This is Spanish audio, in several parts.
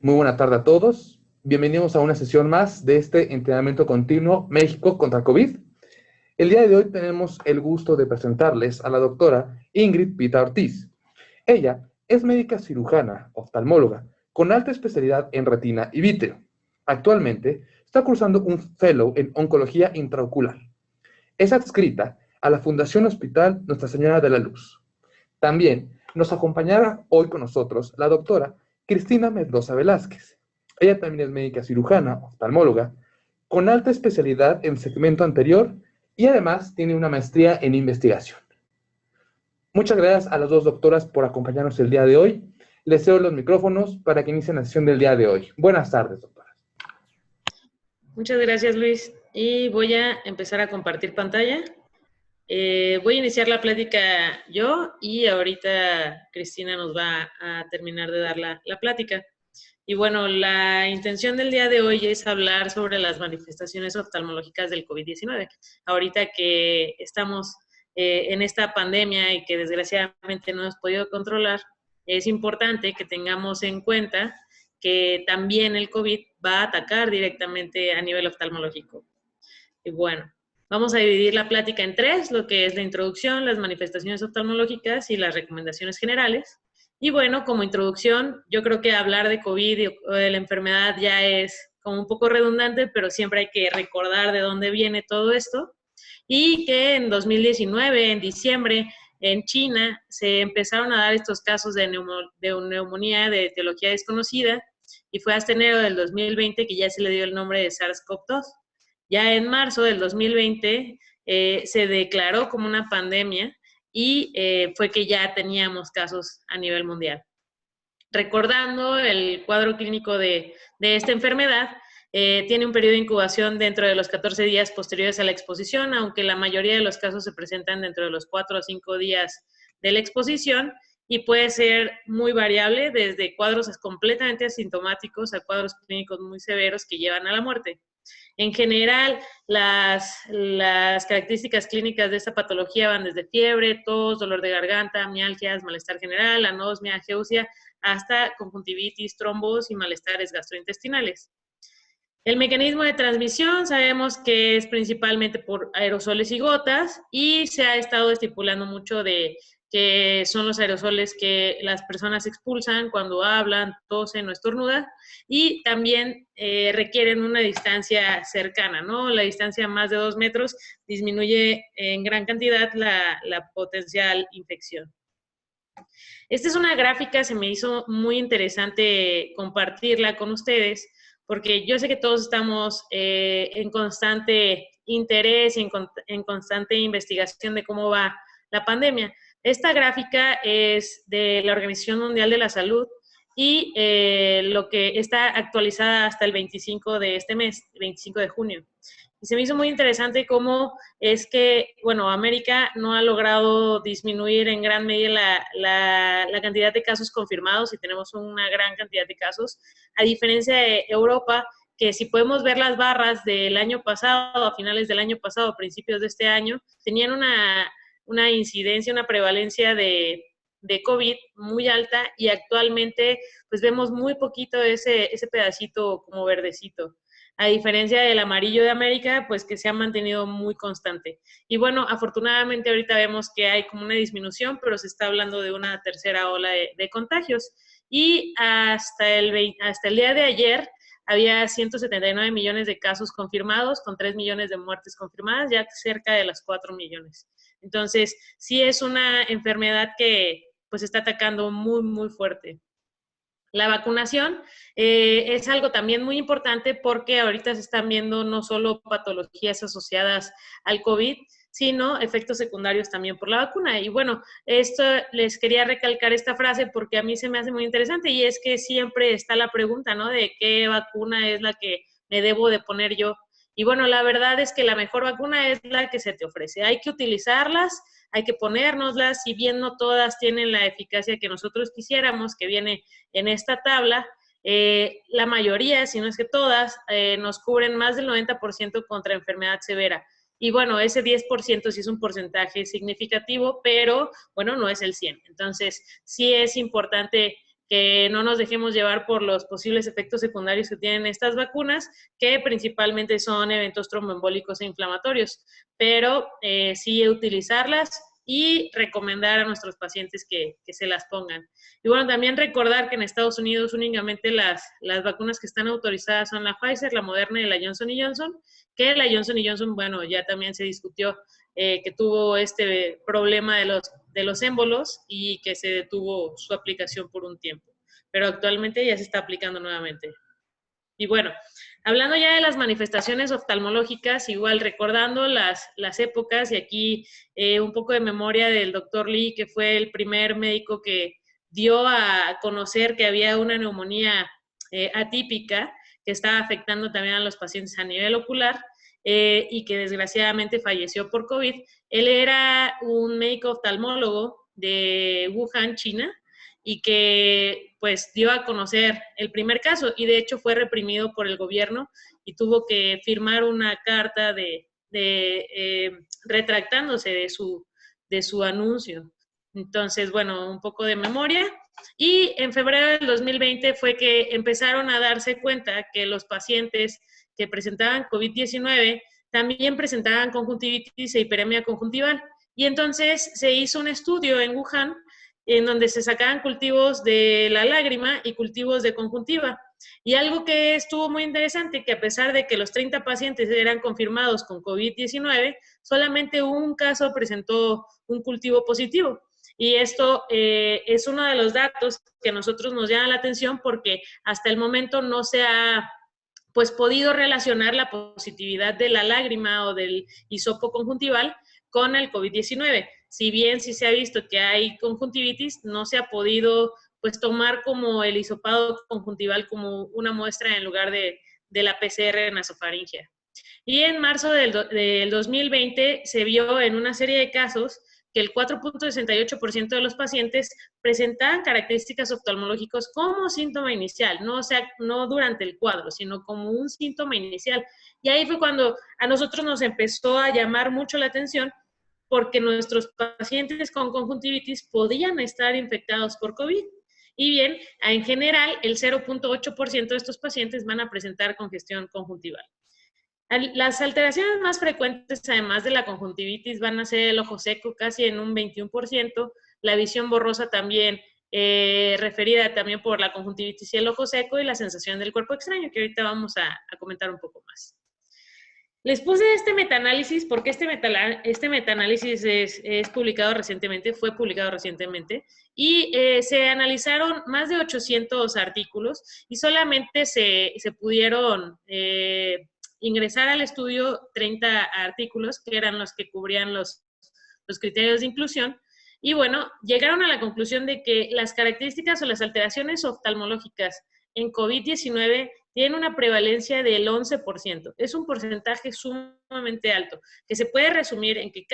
Muy buena tarde a todos. Bienvenidos a una sesión más de este entrenamiento continuo México contra COVID. El día de hoy tenemos el gusto de presentarles a la doctora Ingrid Pita Ortiz. Ella es médica cirujana, oftalmóloga, con alta especialidad en retina y vítreo. Actualmente está cursando un fellow en oncología intraocular. Es adscrita a la Fundación Hospital Nuestra Señora de la Luz. También nos acompañará hoy con nosotros la doctora Cristina Mendoza Velázquez. Ella también es médica cirujana, oftalmóloga, con alta especialidad en segmento anterior y además tiene una maestría en investigación. Muchas gracias a las dos doctoras por acompañarnos el día de hoy. Les cedo los micrófonos para que inicien la sesión del día de hoy. Buenas tardes, doctoras. Muchas gracias, Luis. Y voy a empezar a compartir pantalla. Voy a iniciar la plática yo y ahorita Cristina nos va a terminar de dar la plática. Y bueno, la intención del día de hoy es hablar sobre las manifestaciones oftalmológicas del COVID-19. Ahorita que estamos en esta pandemia y que desgraciadamente no hemos podido controlar, es importante que tengamos en cuenta que también el COVID va a atacar directamente a nivel oftalmológico. Y bueno, vamos a dividir la plática en tres, lo que es la introducción, las manifestaciones oftalmológicas y las recomendaciones generales. Y bueno, como introducción, yo creo que hablar de COVID o de la enfermedad ya es como un poco redundante, pero siempre hay que recordar de dónde viene todo esto. Y que en 2019, en diciembre, en China, se empezaron a dar estos casos de neumonía de etiología desconocida, y fue hasta enero del 2020 que ya se le dio el nombre de SARS-CoV-2. Ya en marzo del 2020 se declaró como una pandemia y fue que ya teníamos casos a nivel mundial. Recordando el cuadro clínico de esta enfermedad, tiene un periodo de incubación dentro de los 14 días posteriores a la exposición, aunque la mayoría de los casos se presentan dentro de los 4 o 5 días de la exposición, y puede ser muy variable, desde cuadros completamente asintomáticos a cuadros clínicos muy severos que llevan a la muerte. En general, las características clínicas de esta patología van desde fiebre, tos, dolor de garganta, mialgias, malestar general, anosmia, ageusia, hasta conjuntivitis, trombos y malestares gastrointestinales. El mecanismo de transmisión sabemos que es principalmente por aerosoles y gotas, y se ha estado estipulando mucho de que son los aerosoles que las personas expulsan cuando hablan, tosen o estornudan, y también requieren una distancia cercana, ¿no? La distancia más de 2 metros disminuye en gran cantidad la potencial infección. Esta es una gráfica, se me hizo muy interesante compartirla con ustedes, porque yo sé que todos estamos en constante interés y en constante investigación de cómo va la pandemia. Esta gráfica es de la Organización Mundial de la Salud y lo que está actualizada hasta el 25 de este mes, 25 de junio. Y se me hizo muy interesante cómo es que, bueno, América no ha logrado disminuir en gran medida la cantidad de casos confirmados, y tenemos una gran cantidad de casos, a diferencia de Europa, que si podemos ver las barras del año pasado, a finales del año pasado, a principios de este año, tenían una incidencia, una prevalencia de COVID muy alta, y actualmente pues vemos muy poquito ese pedacito como verdecito, a diferencia del amarillo de América, pues que se ha mantenido muy constante. Y bueno, afortunadamente ahorita vemos que hay como una disminución, pero se está hablando de una tercera ola de contagios. Y hasta el día de ayer había 179 millones de casos confirmados, con 3 millones de muertes confirmadas, ya cerca de las 4 millones. Entonces, sí es una enfermedad que pues está atacando muy, muy fuerte. La vacunación es algo también muy importante, porque ahorita se están viendo no solo patologías asociadas al COVID, sino efectos secundarios también por la vacuna. Y bueno, esto les quería recalcar esta frase porque a mí se me hace muy interesante, y es que siempre está la pregunta, ¿no?, de qué vacuna es la que me debo de poner yo. Y bueno, la verdad es que la mejor vacuna es la que se te ofrece. Hay que utilizarlas, hay que ponérnoslas, si bien no todas tienen la eficacia que nosotros quisiéramos, que viene en esta tabla, la mayoría, si no es que todas, nos cubren más del 90% contra enfermedad severa. Y bueno, ese 10% sí es un porcentaje significativo, pero bueno, no es el 100%. Entonces, sí es importante que no nos dejemos llevar por los posibles efectos secundarios que tienen estas vacunas, que principalmente son eventos tromboembólicos e inflamatorios, pero sí utilizarlas y recomendar a nuestros pacientes que se las pongan. Y bueno, también recordar que en Estados Unidos únicamente las vacunas que están autorizadas son la Pfizer, la Moderna y la Johnson & Johnson, que la Johnson & Johnson, bueno, ya también se discutió que tuvo este problema de los émbolos y que se detuvo su aplicación por un tiempo. Pero actualmente ya se está aplicando nuevamente. Y bueno, hablando ya de las manifestaciones oftalmológicas, igual recordando las épocas, y aquí un poco de memoria del doctor Lee, que fue el primer médico que dio a conocer que había una neumonía atípica que estaba afectando también a los pacientes a nivel ocular, y que desgraciadamente falleció por COVID. Él era un médico oftalmólogo de Wuhan, China, y que pues dio a conocer el primer caso, y de hecho fue reprimido por el gobierno y tuvo que firmar una carta retractándose de su anuncio. Entonces, bueno, un poco de memoria. Y en febrero del 2020 fue que empezaron a darse cuenta que los pacientes que presentaban COVID-19 también presentaban conjuntivitis e hiperemia conjuntival. Y entonces se hizo un estudio en Wuhan en donde se sacaban cultivos de la lágrima y cultivos de conjuntiva. Y algo que estuvo muy interesante, que a pesar de que los 30 pacientes eran confirmados con COVID-19, solamente un caso presentó un cultivo positivo. Y esto es uno de los datos que a nosotros nos llama la atención, porque hasta el momento no se ha pues podido relacionar la positividad de la lágrima o del hisopo conjuntival con el COVID-19. Si bien sí se ha visto que hay conjuntivitis, no se ha podido pues tomar como el hisopado conjuntival como una muestra en lugar de la PCR nasofaringea. Y en marzo del 2020 se vio en una serie de casos que el 4.68% de los pacientes presentaban características oftalmológicas como síntoma inicial, no, o sea, no durante el cuadro, sino como un síntoma inicial. Y ahí fue cuando a nosotros nos empezó a llamar mucho la atención, porque nuestros pacientes con conjuntivitis podían estar infectados por COVID. Y bien, en general, el 0.8% de estos pacientes van a presentar congestión conjuntival. Las alteraciones más frecuentes, además de la conjuntivitis, van a ser el ojo seco, casi en un 21%, la visión borrosa también, referida también por la conjuntivitis y el ojo seco, y la sensación del cuerpo extraño, que ahorita vamos a comentar un poco más. Les puse este metaanálisis porque este metaanálisis es publicado recientemente, fue publicado recientemente, y se analizaron más de 800 artículos y solamente se pudieron ingresar al estudio 30 artículos, que eran los que cubrían los criterios de inclusión. Y bueno, llegaron a la conclusión de que las características o las alteraciones oftalmológicas en COVID-19 tienen una prevalencia del 11%. Es un porcentaje sumamente alto, que se puede resumir en que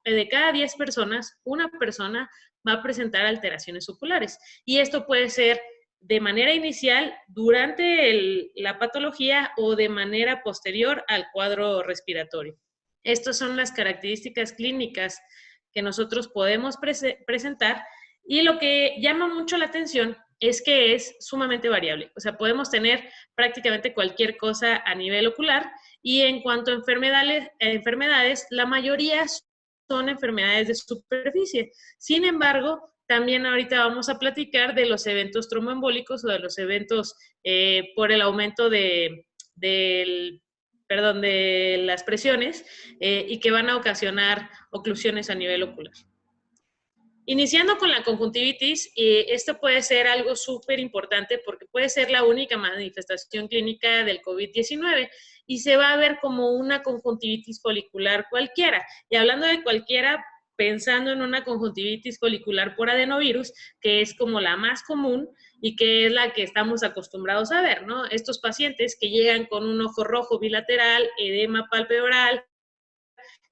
de cada 10 personas, una persona va a presentar alteraciones oculares. Y esto puede ser de manera inicial, durante la patología, o de manera posterior al cuadro respiratorio. Estas son las características clínicas que nosotros podemos presentar, y lo que llama mucho la atención es que es sumamente variable. O sea, podemos tener prácticamente cualquier cosa a nivel ocular, y en cuanto a enfermedades, la mayoría son enfermedades de superficie. Sin embargo, también ahorita vamos a platicar de los eventos tromboembólicos, o de los eventos por el aumento de las presiones, y que van a ocasionar oclusiones a nivel ocular. Iniciando con la conjuntivitis, esto puede ser algo súper importante porque puede ser la única manifestación clínica del COVID-19 y se va a ver como una conjuntivitis folicular cualquiera. Y hablando de cualquiera, pensando en una conjuntivitis folicular por adenovirus, que es como la más común y que es la que estamos acostumbrados a ver, ¿no? Estos pacientes que llegan con un ojo rojo bilateral, edema palpebral,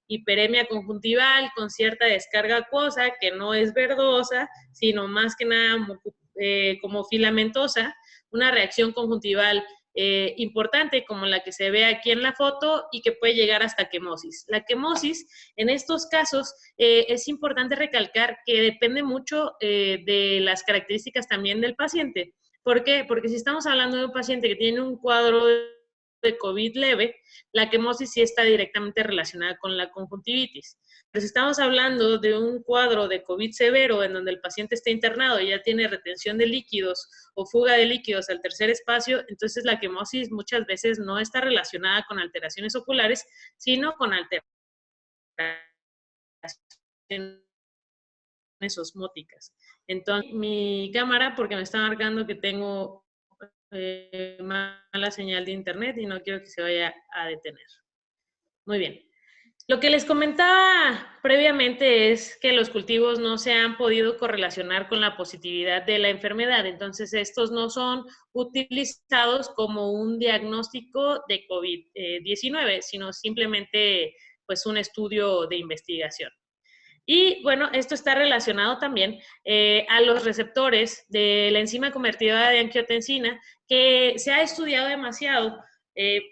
hiperemia conjuntival con cierta descarga acuosa, que no es verdosa, sino más que nada como filamentosa, una reacción conjuntival importante como la que se ve aquí en la foto y que puede llegar hasta quemosis. La quemosis, en estos casos, es importante recalcar que depende mucho de las características también del paciente. ¿Por qué? Porque si estamos hablando de un paciente que tiene un cuadro de COVID leve, la quemosis sí está directamente relacionada con la conjuntivitis. Pero si estamos hablando de un cuadro de COVID severo en donde el paciente está internado y ya tiene retención de líquidos o fuga de líquidos al tercer espacio, entonces la quemosis muchas veces no está relacionada con alteraciones oculares, sino con alteraciones osmóticas. Entonces, mi cámara, porque me está marcando que tengo mala señal de internet y no quiero que se vaya a detener. Muy bien. Lo que les comentaba previamente es que los cultivos no se han podido correlacionar con la positividad de la enfermedad, entonces estos no son utilizados como un diagnóstico de COVID-19, sino simplemente pues un estudio de investigación. Y bueno, esto está relacionado también a los receptores de la enzima convertidora de angiotensina, que se ha estudiado demasiado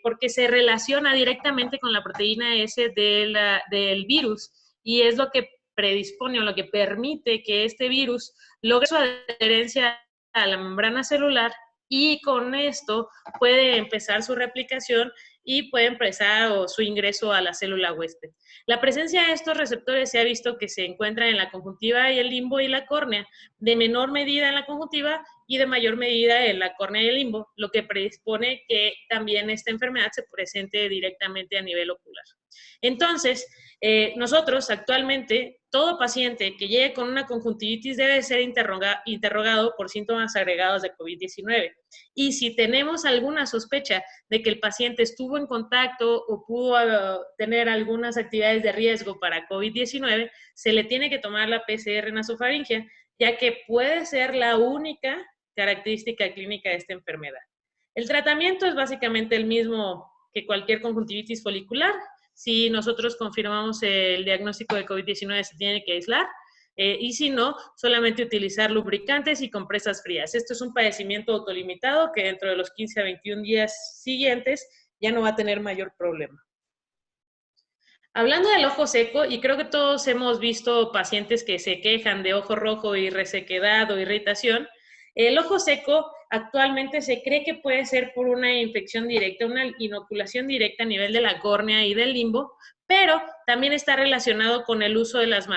porque se relaciona directamente con la proteína S del virus y es lo que predispone o lo que permite que este virus logre su adherencia a la membrana celular y con esto puede empezar su replicación y puede empezar su ingreso a la célula huésped. La presencia de estos receptores se ha visto que se encuentran en la conjuntiva y el limbo y la córnea, de menor medida en la conjuntiva y de mayor medida en la córnea y el limbo, lo que predispone que también esta enfermedad se presente directamente a nivel ocular. Entonces, nosotros actualmente, todo paciente que llegue con una conjuntivitis debe ser interrogado por síntomas agregados de COVID-19. Y si tenemos alguna sospecha de que el paciente estuvo en contacto o pudo tener algunas actividades de riesgo para COVID-19, se le tiene que tomar la PCR nasofaringea, ya que puede ser la única característica clínica de esta enfermedad. El tratamiento es básicamente el mismo que cualquier conjuntivitis folicular. Si nosotros confirmamos el diagnóstico de COVID-19, se tiene que aislar. Y si no, solamente utilizar lubricantes y compresas frías. Esto es un padecimiento autolimitado que dentro de los 15 a 21 días siguientes ya no va a tener mayor problema. Hablando del ojo seco, y creo que todos hemos visto pacientes que se quejan de ojo rojo y resequedad o irritación, el ojo seco actualmente se cree que puede ser por una infección directa, una inoculación directa a nivel de la córnea y del limbo, pero también está relacionado con el uso de las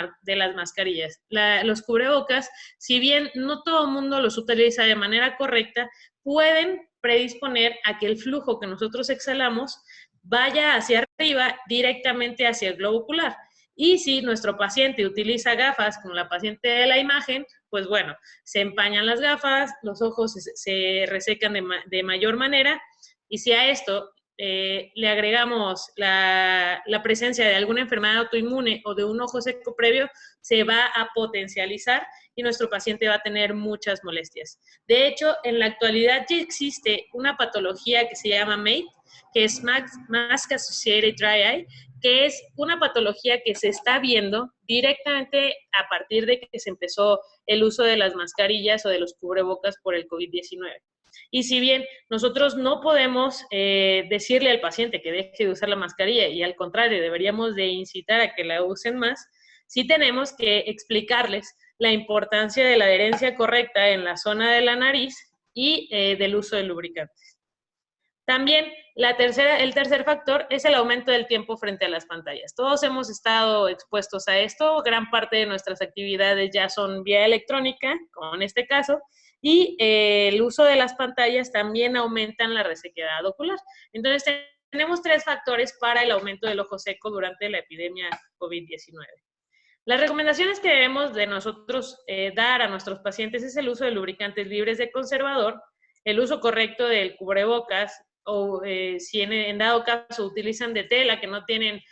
mascarillas. Los cubrebocas, si bien no todo el mundo los utiliza de manera correcta, pueden predisponer a que el flujo que nosotros exhalamos vaya hacia arriba directamente hacia el globo ocular. Y si nuestro paciente utiliza gafas, como la paciente de la imagen, pues bueno, se empañan las gafas, los ojos se resecan de mayor manera, y si a esto le agregamos la presencia de alguna enfermedad autoinmune o de un ojo seco previo, se va a potencializar y nuestro paciente va a tener muchas molestias. De hecho, en la actualidad ya existe una patología que se llama MAID, que es Mask Associated Dry Eye, que es una patología que se está viendo directamente a partir de que se empezó el uso de las mascarillas o de los cubrebocas por el COVID-19. Y si bien nosotros no podemos decirle al paciente que deje de usar la mascarilla y al contrario, deberíamos de incitar a que la usen más, sí tenemos que explicarles la importancia de la adherencia correcta en la zona de la nariz y del uso de lubricantes. También el tercer factor es el aumento del tiempo frente a las pantallas. Todos hemos estado expuestos a esto, gran parte de nuestras actividades ya son vía electrónica, como en este caso, y el uso de las pantallas también aumentan la resequedad ocular. Entonces, tenemos tres factores para el aumento del ojo seco durante la epidemia COVID-19. Las recomendaciones que debemos de nosotros dar a nuestros pacientes es el uso de lubricantes libres de conservador, el uso correcto del cubrebocas, o si en dado caso utilizan de tela que no tienen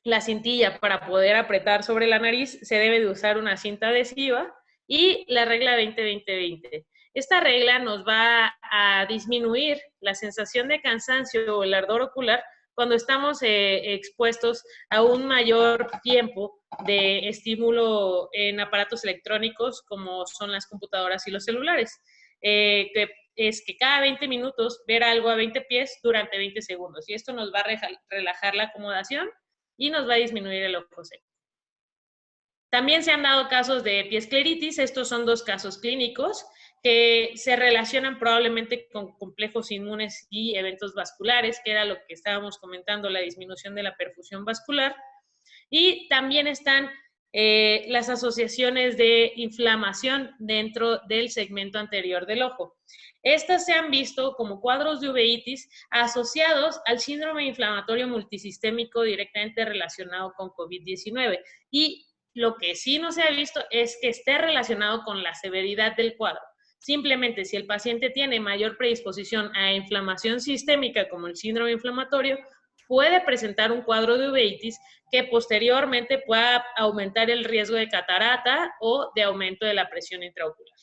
la cintilla para poder apretar sobre la nariz, se debe de usar una cinta adhesiva y la regla 20-20-20. Esta regla nos va a disminuir la sensación de cansancio o el ardor ocular cuando estamos expuestos a un mayor tiempo de estímulo en aparatos electrónicos como son las computadoras y los celulares. que es que cada 20 minutos ver algo a 20 pies durante 20 segundos. Y esto nos va a relajar la acomodación y nos va a disminuir el ojo seco. También se han dado casos de piescleritis. Estos son 2 casos clínicos que se relacionan probablemente con complejos inmunes y eventos vasculares, que era lo que estábamos comentando, la disminución de la perfusión vascular. Y también están las asociaciones de inflamación dentro del segmento anterior del ojo. Estas se han visto como cuadros de uveitis asociados al síndrome inflamatorio multisistémico directamente relacionado con COVID-19. Y lo que sí no se ha visto es que esté relacionado con la severidad del cuadro. Simplemente si el paciente tiene mayor predisposición a inflamación sistémica como el síndrome inflamatorio, puede presentar un cuadro de uveitis que posteriormente pueda aumentar el riesgo de catarata o de aumento de la presión intraocular.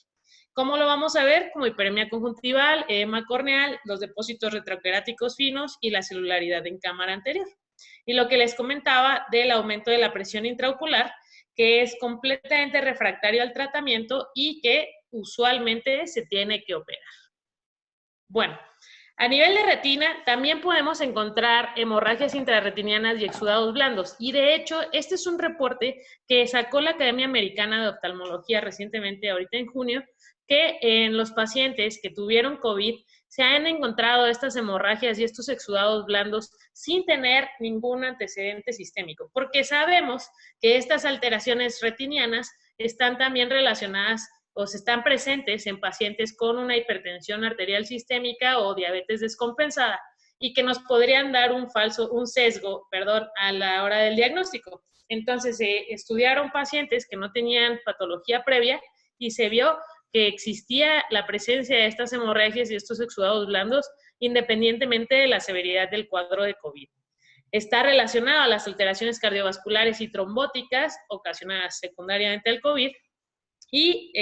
¿Cómo lo vamos a ver? Como hiperemia conjuntival, edema corneal, los depósitos retroqueráticos finos y la celularidad en cámara anterior. Y lo que les comentaba del aumento de la presión intraocular, que es completamente refractario al tratamiento y que usualmente se tiene que operar. Bueno, a nivel de retina, también podemos encontrar hemorragias intrarretinianas y exudados blandos. Y de hecho, este es un reporte que sacó la Academia Americana de Oftalmología recientemente, ahorita en junio, que en los pacientes que tuvieron COVID se han encontrado estas hemorragias y estos exudados blandos sin tener ningún antecedente sistémico, porque sabemos que estas alteraciones retinianas están también relacionadas o se están presentes en pacientes con una hipertensión arterial sistémica o diabetes descompensada y que nos podrían dar un sesgo, a la hora del diagnóstico. Entonces, se estudiaron pacientes que no tenían patología previa y se vio que existía la presencia de estas hemorragias y estos exudados blandos independientemente de la severidad del cuadro de COVID. Está relacionado a las alteraciones cardiovasculares y trombóticas ocasionadas secundariamente al COVID. Y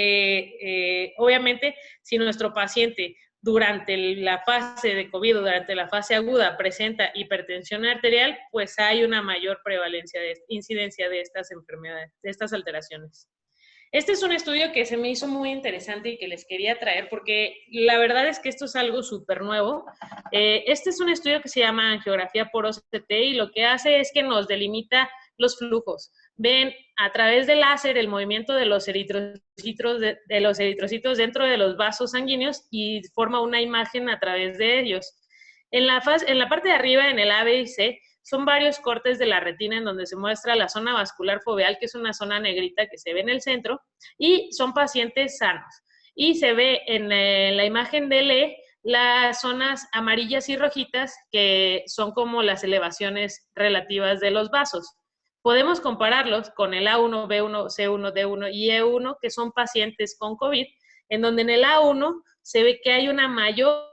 obviamente, si nuestro paciente durante la fase de COVID o durante la fase aguda presenta hipertensión arterial, pues hay una mayor prevalencia de incidencia de estas enfermedades, de estas alteraciones. Este es un estudio que se me hizo muy interesante y que les quería traer porque la verdad es que esto es algo súper nuevo. Este es un estudio que se llama angiografía por OCT y lo que hace es que nos delimita los flujos. Ven a través del láser el movimiento de los eritrocitos, dentro de los vasos sanguíneos y forma una imagen a través de ellos. En la parte de arriba, en el A, B y C, son varios cortes de la retina en donde se muestra la zona vascular foveal, que es una zona negrita que se ve en el centro, y son pacientes sanos. Y se ve en la imagen del E las zonas amarillas y rojitas, que son como las elevaciones relativas de los vasos. Podemos compararlos con el A1, B1, C1, D1 y E1, que son pacientes con COVID, en donde en el A1 se ve que hay una mayor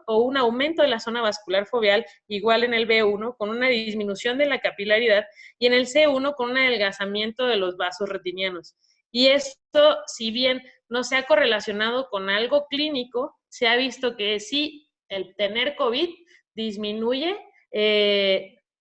o un aumento de la zona vascular foveal, igual en el B1, con una disminución de la capilaridad, y en el C1 con un adelgazamiento de los vasos retinianos. Y esto, si bien no se ha correlacionado con algo clínico, se ha visto que sí, el tener COVID disminuye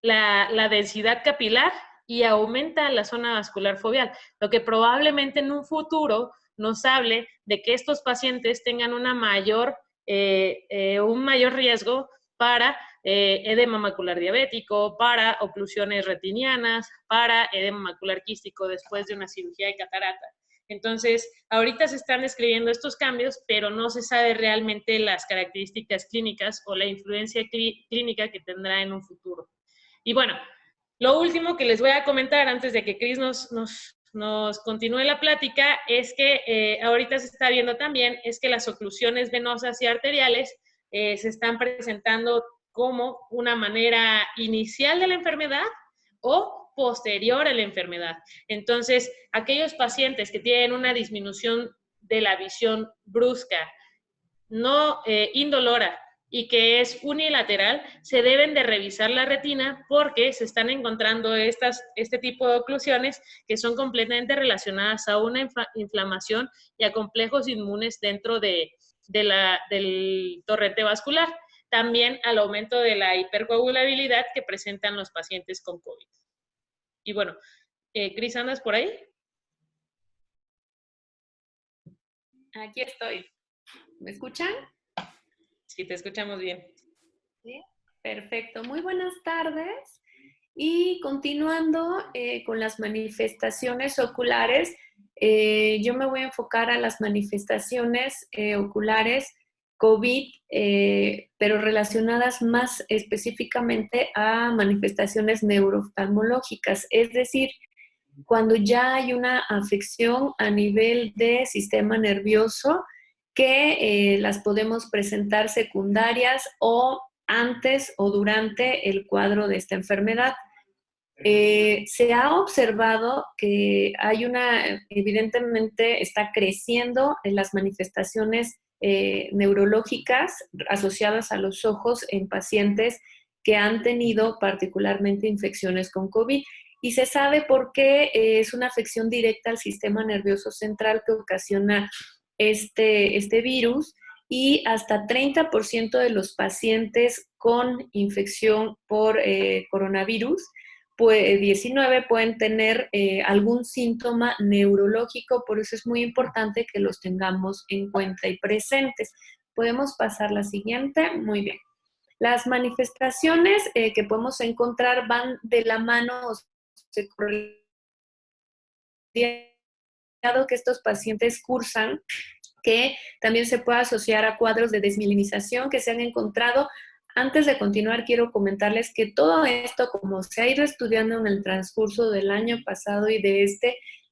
la densidad capilar y aumenta la zona vascular foveal, lo que probablemente en un futuro nos hable de que estos pacientes tengan un mayor riesgo para edema macular diabético, para oclusiones retinianas, para edema macular quístico después de una cirugía de catarata. Entonces, ahorita se están describiendo estos cambios, pero no se sabe realmente las características clínicas o la influencia clínica que tendrá en un futuro. Y bueno, lo último que les voy a comentar antes de que Cris nos continúe la plática es que ahorita se está viendo también es que las oclusiones venosas y arteriales se están presentando como una manera inicial de la enfermedad o posterior a la enfermedad. Entonces, aquellos pacientes que tienen una disminución de la visión brusca, no indolora, y que es unilateral, se deben de revisar la retina porque se están encontrando este tipo de oclusiones que son completamente relacionadas a una inflamación y a complejos inmunes dentro del torrente vascular. También al aumento de la hipercoagulabilidad que presentan los pacientes con COVID. Y bueno, Cris, ¿andas por ahí? Aquí estoy. ¿Me escuchan? Sí, te escuchamos bien. Sí. Perfecto. Muy buenas tardes. Y continuando con las manifestaciones oculares, yo me voy a enfocar a las manifestaciones oculares COVID, pero relacionadas más específicamente a manifestaciones neurooftalmológicas, es decir, cuando ya hay una afección a nivel de sistema nervioso que las podemos presentar secundarias o antes o durante el cuadro de esta enfermedad. Se ha observado que hay evidentemente está creciendo en las manifestaciones neurológicas asociadas a los ojos en pacientes que han tenido particularmente infecciones con COVID. Y se sabe por qué es una afección directa al sistema nervioso central que ocasiona este virus, y hasta 30% de los pacientes con infección por coronavirus pues, 19 pueden tener algún síntoma neurológico, por eso es muy importante que los tengamos en cuenta y presentes. ¿Podemos pasar la siguiente? Muy bien. Las manifestaciones que podemos encontrar van de la mano, o se correlacionan que estos pacientes cursan, que también se puede asociar a cuadros de desmielinización que se han encontrado. Antes de continuar, quiero comentarles que todo esto, como se ha ido estudiando en el transcurso del año pasado y de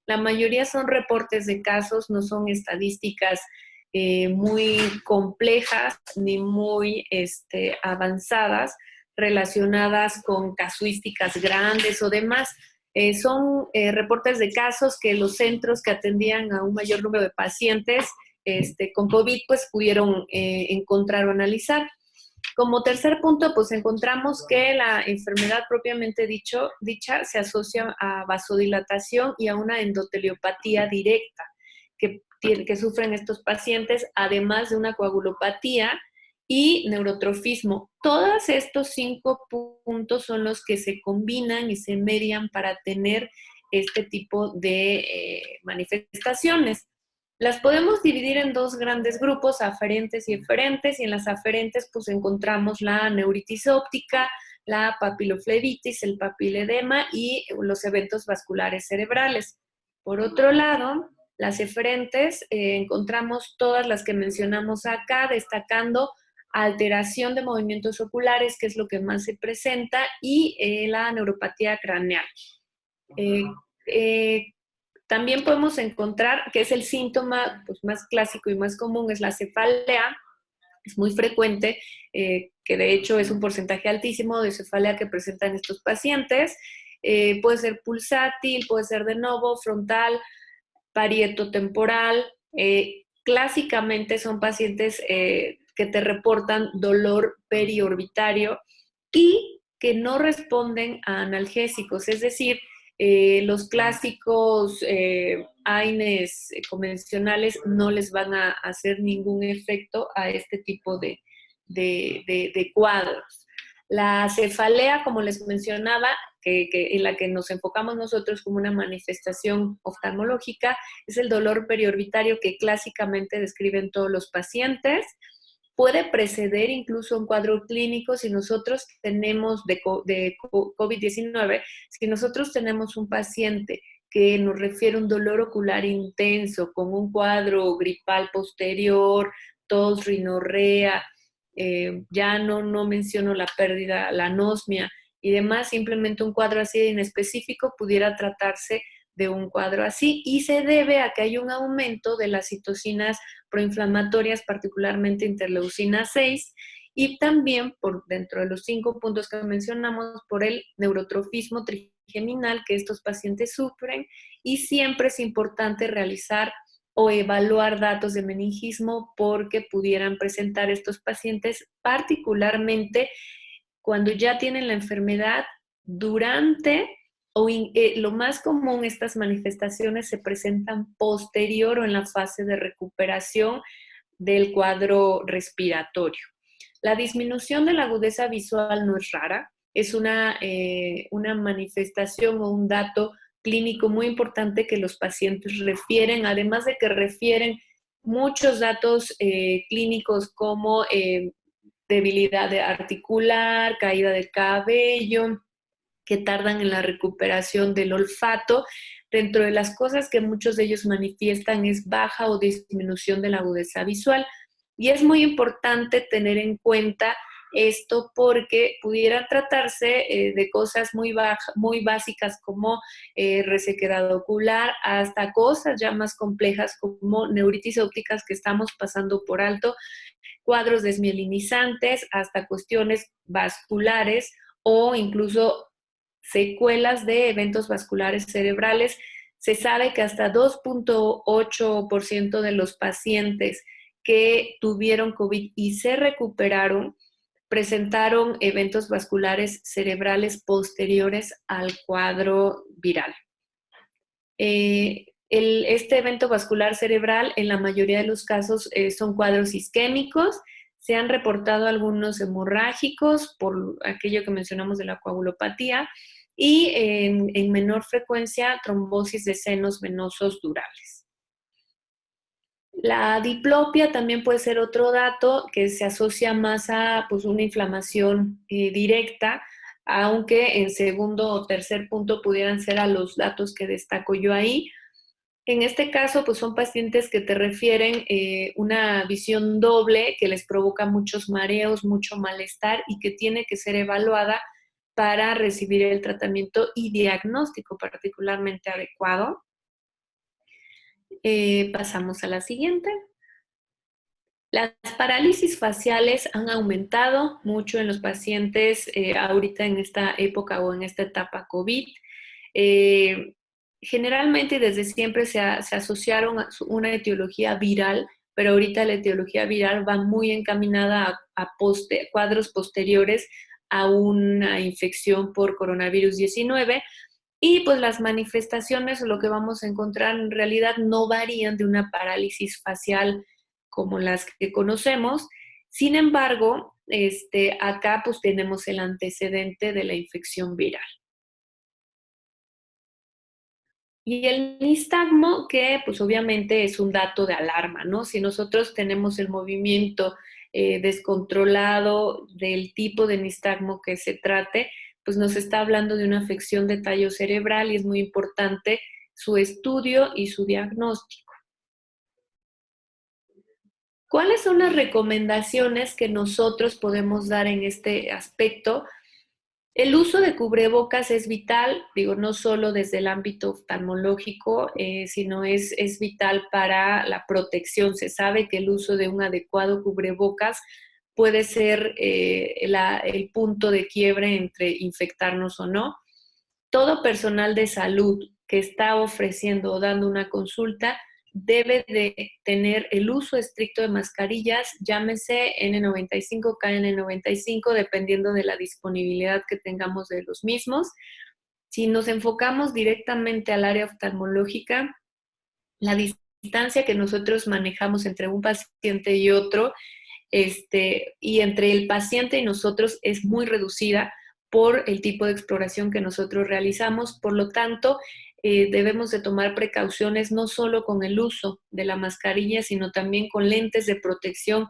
la mayoría son reportes de casos, no son estadísticas muy complejas ni muy avanzadas relacionadas con casuísticas grandes o demás. Son reportes de casos que los centros que atendían a un mayor número de pacientes con COVID pues pudieron encontrar o analizar. Como tercer punto, pues encontramos que la enfermedad propiamente dicha se asocia a vasodilatación y a una endoteliopatía directa que sufren estos pacientes, además de una coagulopatía y neurotrofismo. Todos estos 5 puntos son los que se combinan y se median para tener este tipo de manifestaciones. Las podemos dividir en 2 grandes grupos, aferentes y eferentes, y en las aferentes pues encontramos la neuritis óptica, la papiloflebitis, el papiledema y los eventos vasculares cerebrales. Por otro lado, las eferentes encontramos todas las que mencionamos acá, destacando alteración de movimientos oculares, que es lo que más se presenta, y la neuropatía craneal. También podemos encontrar que es el síntoma pues, más clásico y más común, es la cefalea. Es muy frecuente, que de hecho es un porcentaje altísimo de cefalea que presentan estos pacientes. Puede ser pulsátil, puede ser de novo, frontal, parietotemporal. Clásicamente son pacientes que te reportan dolor periorbitario y que no responden a analgésicos, es decir, los clásicos AINES convencionales no les van a hacer ningún efecto a este tipo de cuadros. La cefalea, como les mencionaba, en la que nos enfocamos nosotros como una manifestación oftalmológica, es el dolor periorbitario que clásicamente describen todos los pacientes. Puede preceder incluso un cuadro clínico si nosotros tenemos de COVID-19, si nosotros tenemos un paciente que nos refiere a un dolor ocular intenso, con un cuadro gripal posterior, tos, rinorrea, ya no menciono la pérdida, la anosmia y demás, simplemente un cuadro así en específico pudiera tratarse de un cuadro así, y se debe a que hay un aumento de las citocinas proinflamatorias, particularmente interleucina 6, y también por dentro de los 5 puntos que mencionamos, por el neurotrofismo trigeminal que estos pacientes sufren, y siempre es importante realizar o evaluar datos de meningismo porque pudieran presentar estos pacientes, particularmente cuando ya tienen la enfermedad durante lo más común, estas manifestaciones se presentan posterior o en la fase de recuperación del cuadro respiratorio. La disminución de la agudeza visual no es rara, es una manifestación o un dato clínico muy importante que los pacientes refieren, además de que refieren muchos datos clínicos como debilidad articular, caída de cabello, que tardan en la recuperación del olfato. Dentro de las cosas que muchos de ellos manifiestan es baja o disminución de la agudeza visual. Y es muy importante tener en cuenta esto porque pudiera tratarse de cosas muy básicas como resequedad ocular, hasta cosas ya más complejas como neuritis ópticas que estamos pasando por alto, cuadros desmielinizantes, hasta cuestiones vasculares o incluso secuelas de eventos vasculares cerebrales. Se sabe que hasta 2.8% de los pacientes que tuvieron COVID y se recuperaron presentaron eventos vasculares cerebrales posteriores al cuadro viral. Este evento vascular cerebral, en la mayoría de los casos, son cuadros isquémicos. Se han reportado algunos hemorrágicos por aquello que mencionamos de la coagulopatía y en menor frecuencia trombosis de senos venosos durales. La diplopia también puede ser otro dato que se asocia más a pues, una inflamación directa, aunque en segundo o tercer punto pudieran ser a los datos que destaco yo ahí. En este caso, pues son pacientes que te refieren una visión doble que les provoca muchos mareos, mucho malestar y que tiene que ser evaluada para recibir el tratamiento y diagnóstico particularmente adecuado. Pasamos a la siguiente. Las parálisis faciales han aumentado mucho en los pacientes ahorita en esta época o en esta etapa COVID. Generalmente desde siempre se asociaron a una etiología viral, pero ahorita la etiología viral va muy encaminada a cuadros posteriores a una infección por coronavirus 19. Y pues las manifestaciones, lo que vamos a encontrar en realidad no varían de una parálisis facial como las que conocemos. Sin embargo, acá pues tenemos el antecedente de la infección viral. Y el nistagmo, que pues obviamente es un dato de alarma, ¿no? Si nosotros tenemos el movimiento descontrolado del tipo de nistagmo que se trate, pues nos está hablando de una afección de tallo cerebral y es muy importante su estudio y su diagnóstico. ¿Cuáles son las recomendaciones que nosotros podemos dar en este aspecto? El uso de cubrebocas es vital, digo, no solo desde el ámbito oftalmológico, sino es vital para la protección. Se sabe que el uso de un adecuado cubrebocas puede ser el punto de quiebre entre infectarnos o no. Todo personal de salud que está ofreciendo o dando una consulta debe de tener el uso estricto de mascarillas, llámese N95, KN95, dependiendo de la disponibilidad que tengamos de los mismos. Si nos enfocamos directamente al área oftalmológica, la distancia que nosotros manejamos entre un paciente y otro, y entre el paciente y nosotros es muy reducida por el tipo de exploración que nosotros realizamos. Por lo tanto, debemos de tomar precauciones no solo con el uso de la mascarilla, sino también con lentes de protección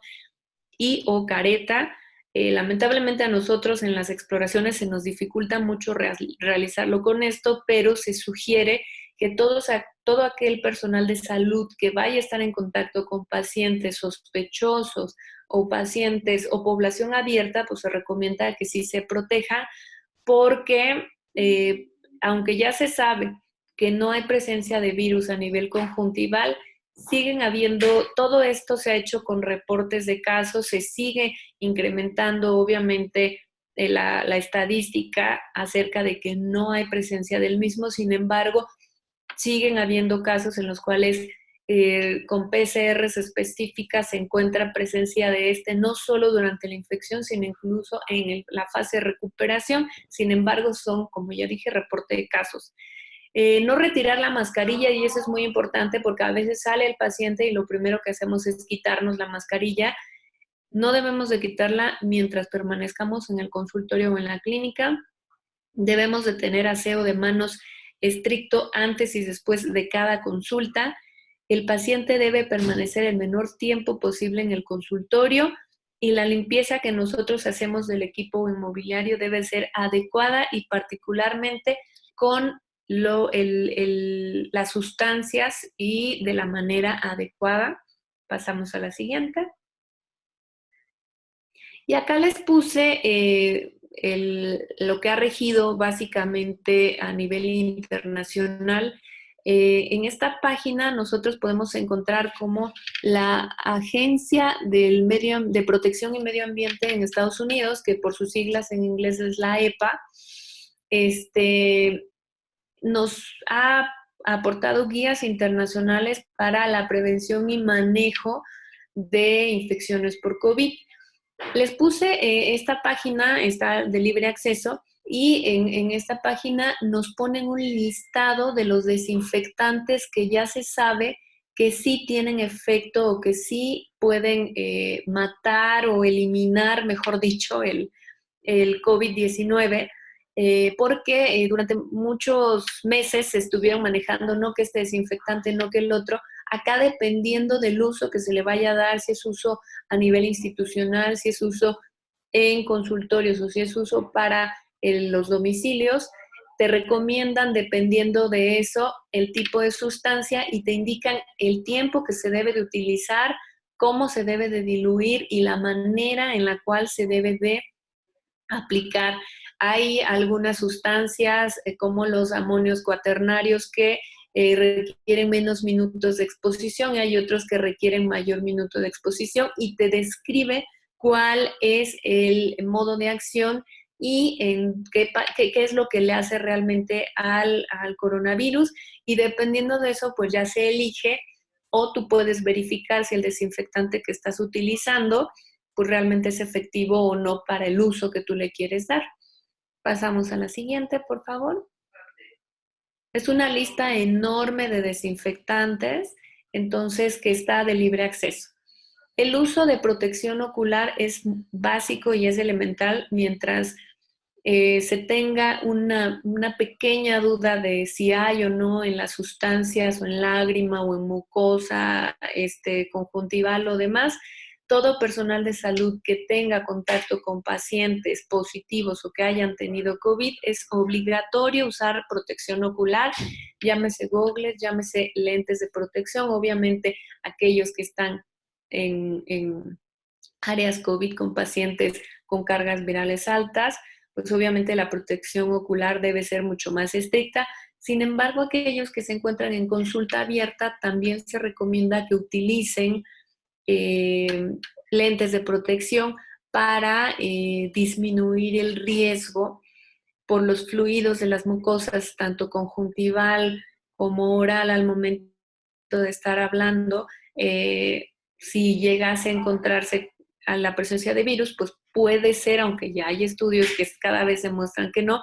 y o careta. Lamentablemente a nosotros en las exploraciones se nos dificulta mucho realizarlo con esto, pero se sugiere que todo aquel personal de salud que vaya a estar en contacto con pacientes sospechosos o pacientes o población abierta, pues se recomienda que sí se proteja porque aunque ya se sabe que no hay presencia de virus a nivel conjuntival, siguen habiendo, todo esto se ha hecho con reportes de casos, se sigue incrementando obviamente la estadística acerca de que no hay presencia del mismo. Sin embargo, siguen habiendo casos en los cuales con PCRs específicas se encuentra presencia de no solo durante la infección, sino incluso en la fase de recuperación. Sin embargo, son, como ya dije, reporte de casos. No retirar la mascarilla, y eso es muy importante porque a veces sale el paciente y lo primero que hacemos es quitarnos la mascarilla. No debemos de quitarla mientras permanezcamos en el consultorio o en la clínica. Debemos de tener aseo de manos estricto antes y después de cada consulta. El paciente debe permanecer el menor tiempo posible en el consultorio y la limpieza que nosotros hacemos del equipo inmobiliario debe ser adecuada y particularmente con las sustancias y de la manera adecuada. Pasamos a la siguiente. Y acá les puse lo que ha regido básicamente a nivel internacional. En esta página nosotros podemos encontrar como la Agencia de Protección y Medio Ambiente en Estados Unidos, que por sus siglas en inglés es la EPA, nos ha aportado guías internacionales para la prevención y manejo de infecciones por COVID. Les puse esta página, está de libre acceso, y en esta página nos ponen un listado de los desinfectantes que ya se sabe que sí tienen efecto o que sí pueden matar o eliminar, mejor dicho, el COVID-19, porque durante muchos meses se estuvieron manejando no que este desinfectante, no que el otro. Acá dependiendo del uso que se le vaya a dar, si es uso a nivel institucional, si es uso en consultorios o si es uso para los domicilios, te recomiendan, dependiendo de eso, el tipo de sustancia y te indican el tiempo que se debe de utilizar, cómo se debe de diluir y la manera en la cual se debe de aplicar. Hay algunas sustancias como los amonios cuaternarios que requieren menos minutos de exposición y hay otros que requieren mayor minuto de exposición y te describe cuál es el modo de acción y en qué es lo que le hace realmente al coronavirus, y dependiendo de eso pues ya se elige, o tú puedes verificar si el desinfectante que estás utilizando pues realmente es efectivo o no para el uso que tú le quieres dar. Pasamos a la siguiente, por favor. Es una lista enorme de desinfectantes, entonces, que está de libre acceso. El uso de protección ocular es básico y es elemental mientras se tenga una pequeña duda de si hay o no en las sustancias o en lágrima o en mucosa, conjuntival o demás. Todo personal de salud que tenga contacto con pacientes positivos o que hayan tenido COVID es obligatorio usar protección ocular, llámese gogles, llámese lentes de protección. Obviamente aquellos que están en áreas COVID con pacientes con cargas virales altas, pues obviamente la protección ocular debe ser mucho más estricta. Sin embargo, aquellos que se encuentran en consulta abierta, también se recomienda que utilicen lentes de protección para disminuir el riesgo por los fluidos de las mucosas, tanto conjuntival como oral, al momento de estar hablando. Si llegase a encontrarse a la presencia de virus, pues puede ser, aunque ya hay estudios que cada vez demuestran que no,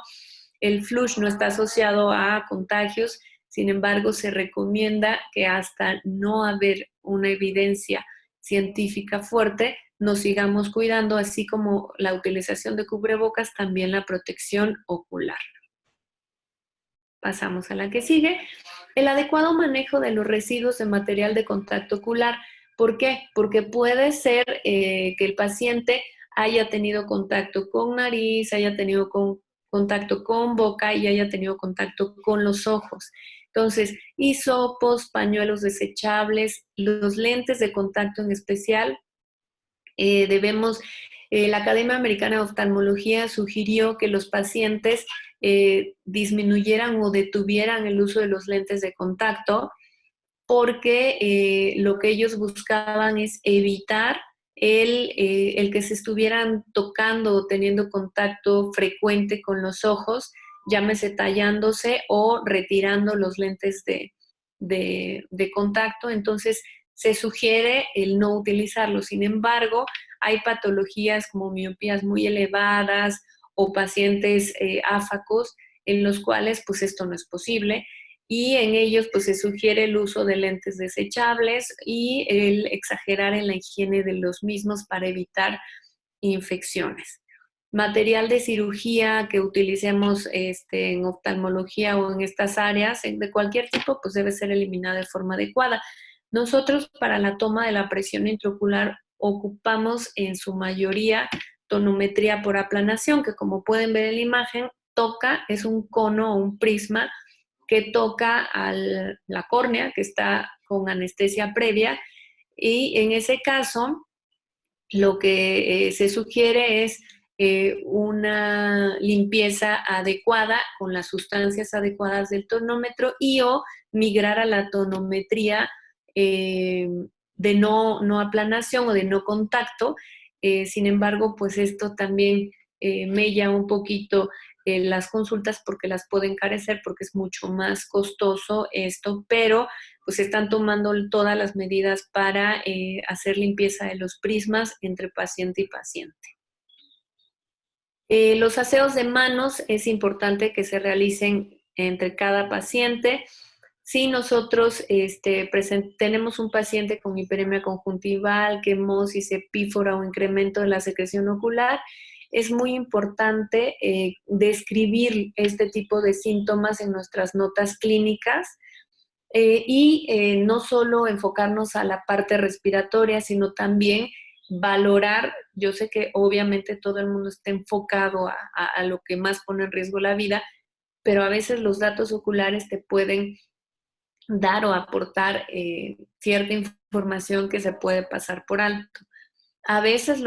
el flush no está asociado a contagios. Sin embargo, se recomienda que hasta no haber una evidencia científica fuerte, nos sigamos cuidando, así como la utilización de cubrebocas, también la protección ocular. Pasamos a la que sigue. El adecuado manejo de los residuos de material de contacto ocular. ¿Por qué? Porque puede ser que el paciente haya tenido contacto con nariz, haya tenido contacto con boca y haya tenido contacto con los ojos. Entonces, hisopos, pañuelos desechables, los lentes de contacto en especial, la Academia Americana de Oftalmología sugirió que los pacientes disminuyeran o detuvieran el uso de los lentes de contacto, porque lo que ellos buscaban es evitar el que se estuvieran tocando o teniendo contacto frecuente con los ojos, llámese tallándose o retirando los lentes de contacto. Entonces, se sugiere el no utilizarlo. Sin embargo, hay patologías como miopías muy elevadas o pacientes áfacos en los cuales pues esto no es posible, y en ellos pues se sugiere el uso de lentes desechables y el exagerar en la higiene de los mismos para evitar infecciones. Material de cirugía que utilicemos en oftalmología o en estas áreas, de cualquier tipo, pues debe ser eliminado de forma adecuada. Nosotros para la toma de la presión intraocular ocupamos en su mayoría tonometría por aplanación, que como pueden ver en la imagen, es un cono o un prisma que toca a la córnea, que está con anestesia previa, y en ese caso lo que se sugiere es una limpieza adecuada con las sustancias adecuadas del tonómetro y o migrar a la tonometría de no aplanación o de no contacto. Sin embargo, pues esto también mella un poquito las consultas porque las puede encarecer porque es mucho más costoso esto, pero pues están tomando todas las medidas para hacer limpieza de los prismas entre paciente y paciente. Los aseos de manos es importante que se realicen entre cada paciente. Si nosotros tenemos un paciente con hiperemia conjuntival, quemosis, epífora o incremento de la secreción ocular, es muy importante describir este tipo de síntomas en nuestras notas clínicas y no solo enfocarnos a la parte respiratoria, sino también valorar. Yo sé que obviamente todo el mundo está enfocado a lo que más pone en riesgo la vida, pero a veces los datos oculares te pueden dar o aportar cierta información que se puede pasar por alto. A veces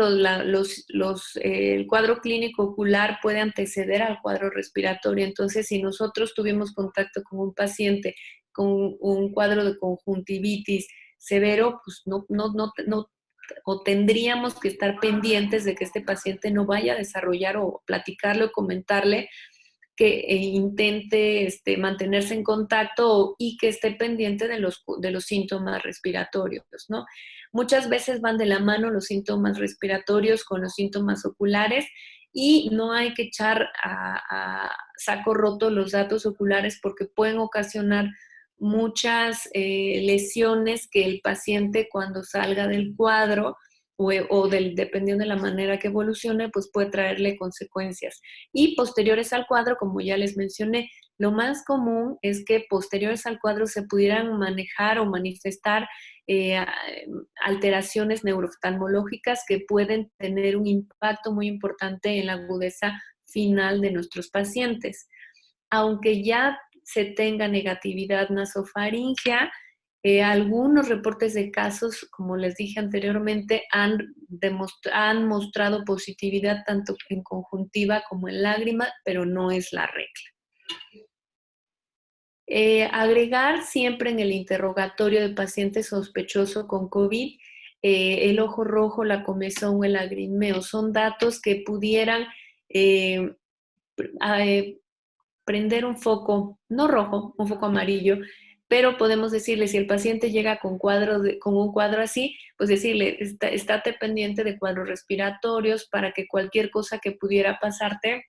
el cuadro clínico ocular puede anteceder al cuadro respiratorio. Entonces, si nosotros tuvimos contacto con un paciente con un cuadro de conjuntivitis severo, pues no o tendríamos que estar pendientes de que este paciente no vaya a desarrollar o platicarle o comentarle que intente mantenerse en contacto y que esté pendiente de los síntomas respiratorios, ¿no? Muchas veces van de la mano los síntomas respiratorios con los síntomas oculares y no hay que echar a saco roto los datos oculares porque pueden ocasionar muchas lesiones que el paciente cuando salga del cuadro dependiendo de la manera que evolucione, pues puede traerle consecuencias. Y posteriores al cuadro, como ya les mencioné, lo más común es que posteriores al cuadro se pudieran manejar o manifestar alteraciones neurooftalmológicas que pueden tener un impacto muy importante en la agudeza final de nuestros pacientes. Aunque ya se tenga negatividad nasofaringea, algunos reportes de casos, como les dije anteriormente, han mostrado positividad tanto en conjuntiva como en lágrima, pero no es la regla. Agregar siempre en el interrogatorio de paciente sospechoso con COVID, el ojo rojo, la comezón o el lagrimeo, son datos que pudieran prender un foco, no rojo, un foco amarillo, pero podemos decirle, si el paciente llega con un cuadro así, pues decirle, estate pendiente de cuadros respiratorios para que cualquier cosa que pudiera pasarte,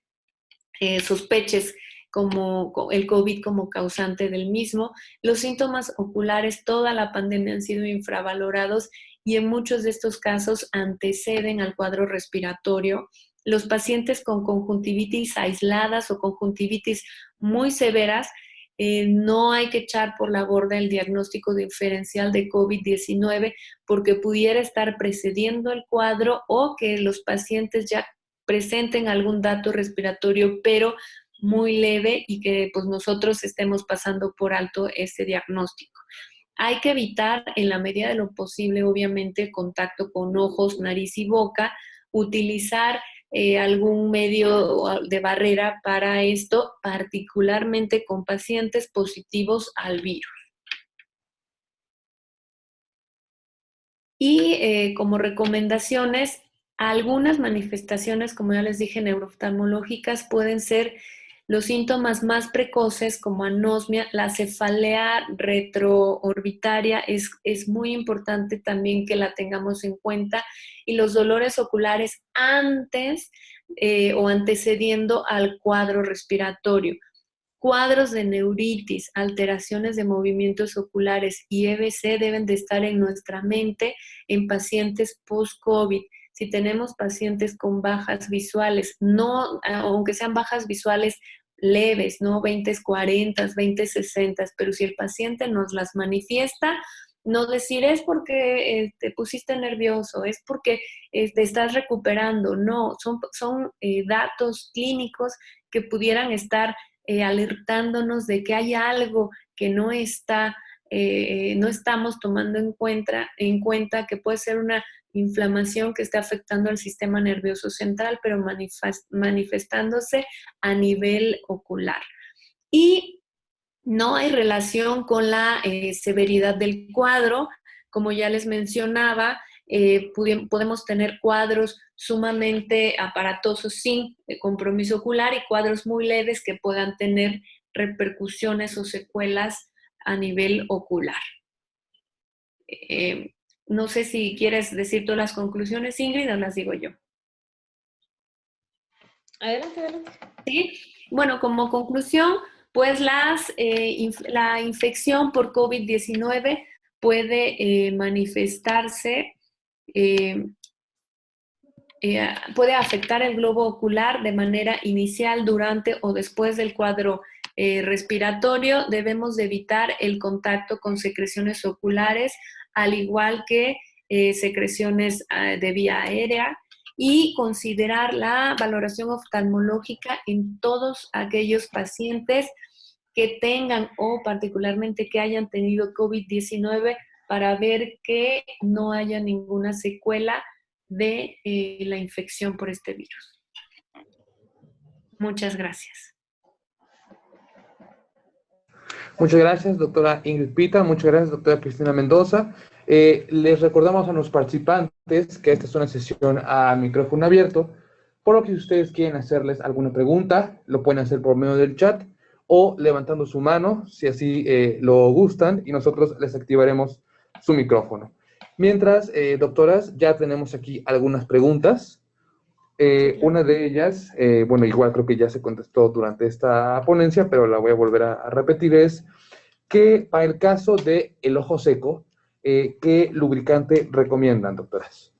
sospeches como el COVID como causante del mismo. Los síntomas oculares, toda la pandemia han sido infravalorados y en muchos de estos casos anteceden al cuadro respiratorio. Los pacientes con conjuntivitis aisladas o conjuntivitis muy severas, no hay que echar por la borda el diagnóstico diferencial de COVID-19 porque pudiera estar precediendo el cuadro o que los pacientes ya presenten algún dato respiratorio, pero muy leve y que pues nosotros estemos pasando por alto ese diagnóstico. Hay que evitar en la medida de lo posible, obviamente, contacto con ojos, nariz y boca, utilizar algún medio de barrera para esto, particularmente con pacientes positivos al virus. Y como recomendaciones, algunas manifestaciones, como ya les dije, neurooftalmológicas pueden ser los síntomas más precoces como anosmia, la cefalea retroorbitaria es muy importante también que la tengamos en cuenta, y los dolores oculares antes o antecediendo al cuadro respiratorio. Cuadros de neuritis, alteraciones de movimientos oculares y EBC deben de estar en nuestra mente en pacientes post-COVID. Si tenemos pacientes con bajas visuales, no, aunque sean bajas visuales leves, no 20/40, 20/60, pero si el paciente nos las manifiesta, no decir es porque te pusiste nervioso, es porque te estás recuperando. No, son datos clínicos que pudieran estar alertándonos de que hay algo que no estamos tomando en cuenta, que puede ser una inflamación que está afectando al sistema nervioso central, pero manifestándose a nivel ocular. Y no hay relación con la severidad del cuadro. Como ya les mencionaba, podemos tener cuadros sumamente aparatosos sin compromiso ocular y cuadros muy leves que puedan tener repercusiones o secuelas a nivel ocular. No sé si quieres decir todas las conclusiones, Ingrid, o las digo yo. Adelante, adelante. ¿Sí? Bueno, como conclusión, pues la infección por COVID-19 puede manifestarse, puede afectar el globo ocular de manera inicial, durante o después del cuadro respiratorio. Debemos de evitar el contacto con secreciones oculares, al igual que secreciones de vía aérea, y considerar la valoración oftalmológica en todos aquellos pacientes que tengan o particularmente que hayan tenido COVID-19 para ver que no haya ninguna secuela de la infección por este virus. Muchas gracias. Muchas gracias, doctora Ingrid Pita. Muchas gracias, doctora Cristina Mendoza. Les recordamos a los participantes que esta es una sesión a micrófono abierto, por lo que si ustedes quieren hacerles alguna pregunta, lo pueden hacer por medio del chat o levantando su mano, si así lo gustan, y nosotros les activaremos su micrófono. Mientras, doctoras, ya tenemos aquí algunas preguntas. Una de ellas, bueno, igual creo que ya se contestó durante esta ponencia, pero la voy a volver a repetir, es que para el caso del ojo seco, ¿qué lubricante recomiendan, doctoras?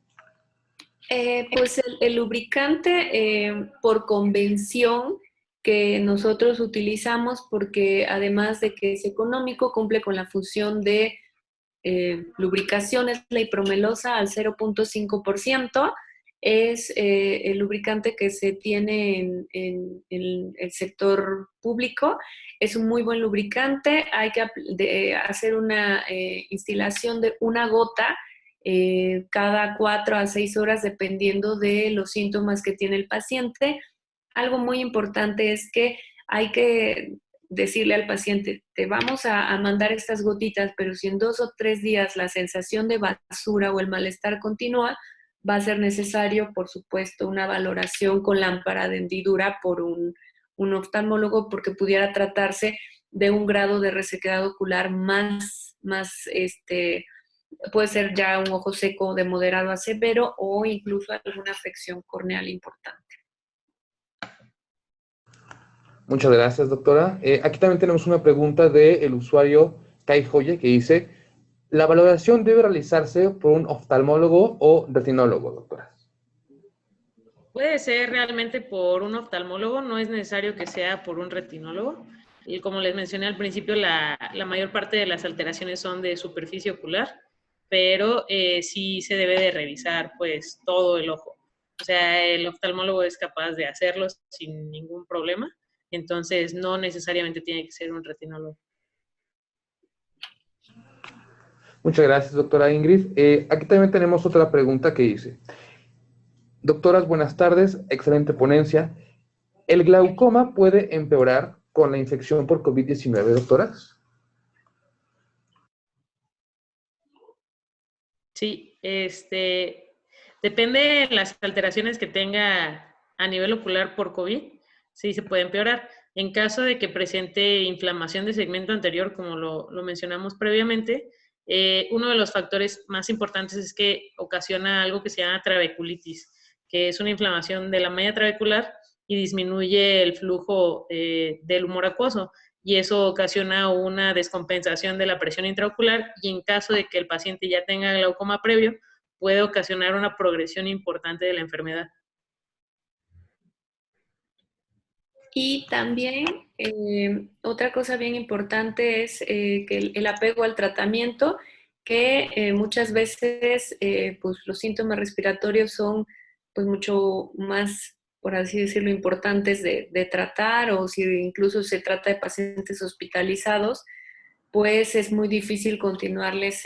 Pues el lubricante por convención que nosotros utilizamos, porque además de que es económico, cumple con la función de lubricación, es la hipromelosa al 0.5%. Es el lubricante que se tiene en el sector público. Es un muy buen lubricante. Hay que hacer una instilación de una gota cada 4 a 6 horas, dependiendo de los síntomas que tiene el paciente. Algo muy importante es que hay que decirle al paciente, te vamos a mandar estas gotitas, pero si en 2 o 3 días la sensación de basura o el malestar continúa, va a ser necesario, por supuesto, una valoración con lámpara de hendidura por un oftalmólogo, porque pudiera tratarse de un grado de resequedad ocular más puede ser ya un ojo seco de moderado a severo, o incluso alguna afección corneal importante. Muchas gracias, doctora. Aquí también tenemos una pregunta del usuario Kai Joye que dice, ¿la valoración debe realizarse por un oftalmólogo o retinólogo, doctora? Puede ser realmente por un oftalmólogo, no es necesario que sea por un retinólogo. Y como les mencioné al principio, la mayor parte de las alteraciones son de superficie ocular, pero sí se debe de revisar pues todo el ojo. O sea, el oftalmólogo es capaz de hacerlo sin ningún problema, entonces no necesariamente tiene que ser un retinólogo. Muchas gracias, doctora Ingrid. Aquí también tenemos otra pregunta que dice, doctoras, buenas tardes, excelente ponencia. ¿El glaucoma puede empeorar con la infección por COVID-19, doctoras? Sí, depende de las alteraciones que tenga a nivel ocular por COVID, sí se puede empeorar. En caso de que presente inflamación de segmento anterior, como lo mencionamos previamente, uno de los factores más importantes es que ocasiona algo que se llama trabeculitis, que es una inflamación de la media trabecular y disminuye el flujo del humor acuoso, y eso ocasiona una descompensación de la presión intraocular, y en caso de que el paciente ya tenga glaucoma previo, puede ocasionar una progresión importante de la enfermedad. Y también otra cosa bien importante es que el apego al tratamiento, que muchas veces pues los síntomas respiratorios son pues mucho más, por así decirlo, importantes de tratar, o si incluso se trata de pacientes hospitalizados, pues es muy difícil continuarles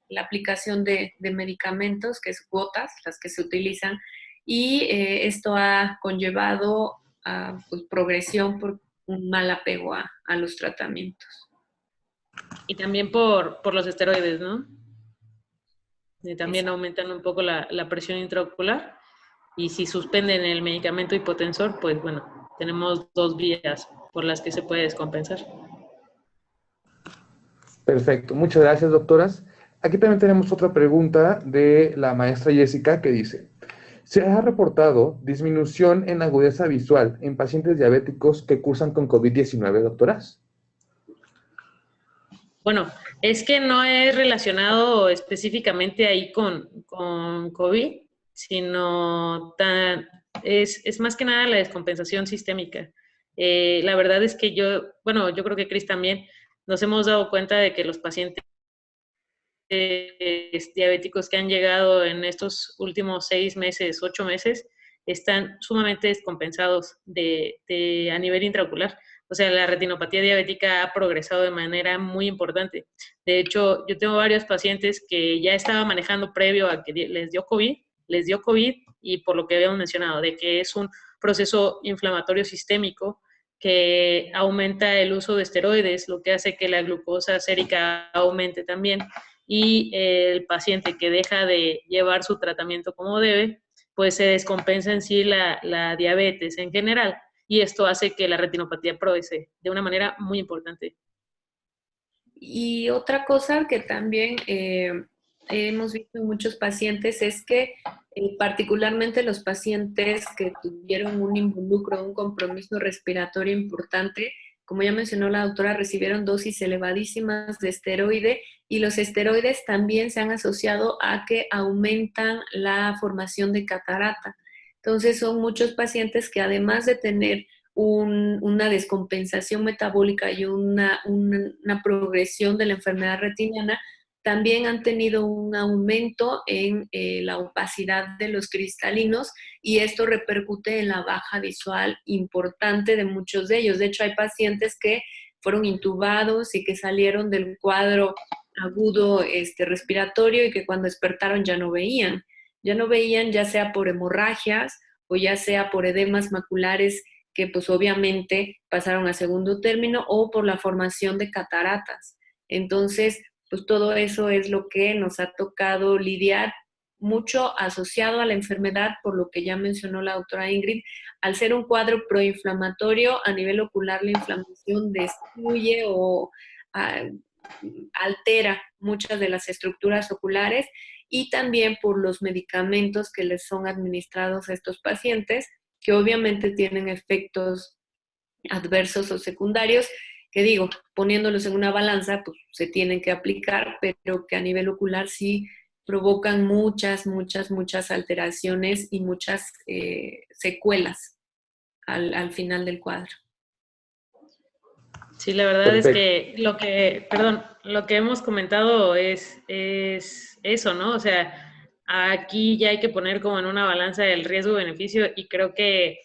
la aplicación de medicamentos, que es gotas, las que se utilizan, y esto ha conllevado a pues, progresión por un mal apego a los tratamientos. Y también por los esteroides, ¿no? Y también Exacto. aumentan un poco la presión intraocular. Y si suspenden el medicamento hipotensor, pues bueno, tenemos dos vías por las que se puede descompensar. Perfecto, muchas gracias, doctoras. Aquí también tenemos otra pregunta de la maestra Jessica que dice, se ha reportado disminución en agudeza visual en pacientes diabéticos que cursan con COVID-19, doctoras. Bueno, es que no es relacionado específicamente ahí con COVID, sino es más que nada la descompensación sistémica. La verdad es que yo creo que Cris también, nos hemos dado cuenta de que los pacientes diabéticos que han llegado en estos últimos 6 meses, 8 meses, están sumamente descompensados a nivel intraocular. O sea, la retinopatía diabética ha progresado de manera muy importante. De hecho, yo tengo varios pacientes que ya estaba manejando previo a que les dio COVID y por lo que habíamos mencionado, de que es un proceso inflamatorio sistémico que aumenta el uso de esteroides, lo que hace que la glucosa sérica aumente también, y el paciente que deja de llevar su tratamiento como debe, pues se descompensa en sí la diabetes en general, y esto hace que la retinopatía progrese de una manera muy importante. Y otra cosa que también hemos visto en muchos pacientes es que particularmente los pacientes que tuvieron un involucro, un compromiso respiratorio importante, como ya mencionó la doctora, recibieron dosis elevadísimas de esteroide, y los esteroides también se han asociado a que aumentan la formación de catarata. Entonces son muchos pacientes que, además de tener una descompensación metabólica y una progresión de la enfermedad retiniana, también han tenido un aumento en la opacidad de los cristalinos, y esto repercute en la baja visual importante de muchos de ellos. De hecho, hay pacientes que fueron intubados y que salieron del cuadro agudo respiratorio, y que cuando despertaron ya no veían. Ya no veían, ya sea por hemorragias o ya sea por edemas maculares que pues obviamente pasaron a segundo término, o por la formación de cataratas. Entonces, pues todo eso es lo que nos ha tocado lidiar, mucho asociado a la enfermedad, por lo que ya mencionó la doctora Ingrid. Al ser un cuadro proinflamatorio, a nivel ocular la inflamación destruye o altera muchas de las estructuras oculares, y también por los medicamentos que les son administrados a estos pacientes, que obviamente tienen efectos adversos o secundarios, que digo, poniéndolos en una balanza, pues se tienen que aplicar, pero que a nivel ocular sí provocan muchas alteraciones y muchas secuelas al final del cuadro. Sí, la verdad es que lo que hemos comentado es eso, ¿no? O sea, aquí ya hay que poner como en una balanza el riesgo-beneficio, y creo que